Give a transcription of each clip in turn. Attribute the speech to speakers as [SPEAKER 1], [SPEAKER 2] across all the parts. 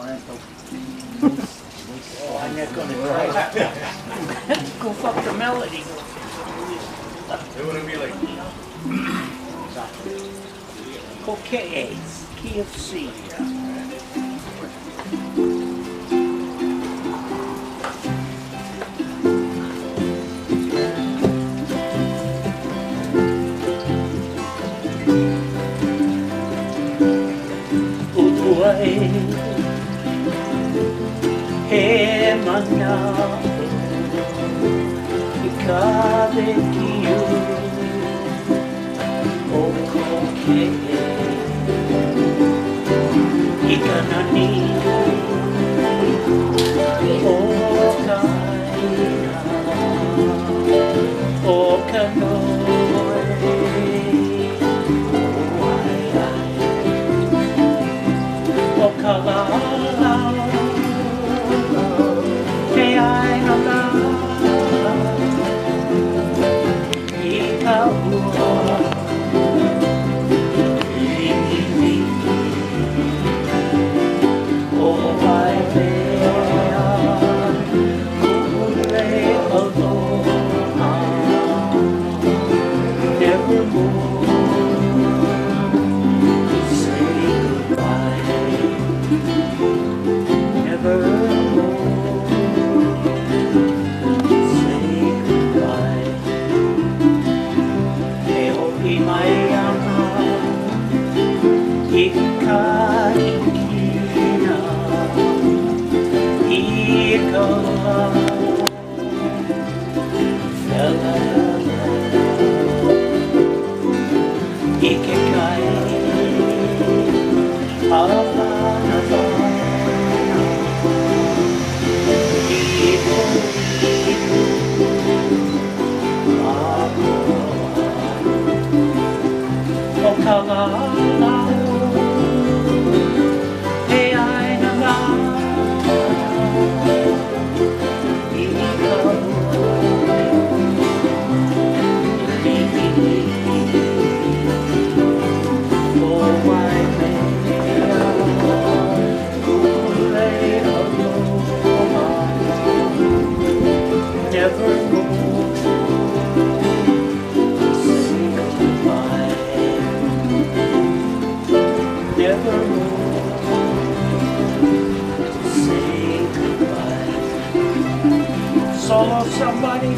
[SPEAKER 1] I'm not gonna try that. Goof up the melody.
[SPEAKER 2] It wouldn't be like
[SPEAKER 1] Kokeʻe, key of C. He mana I kawe ki u o Kokeʻe I ka nani o ka ina o ka noe o ka lala he aina la I ka ua lili o ai mea kule aloha nevermore say goodbye nevermore say goodbye he ho'i mai ana I kanikapila I ka fela I ke kai alana o ka lala he aina la I ka lili o ai mea kule aloha nevermore say goodbye nevermore say goodbye solo somebody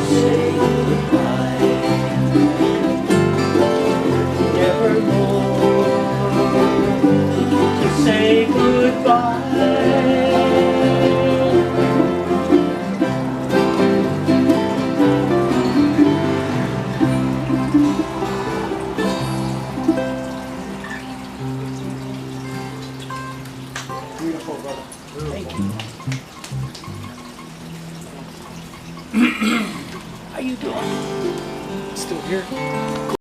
[SPEAKER 1] say goodbye Still here?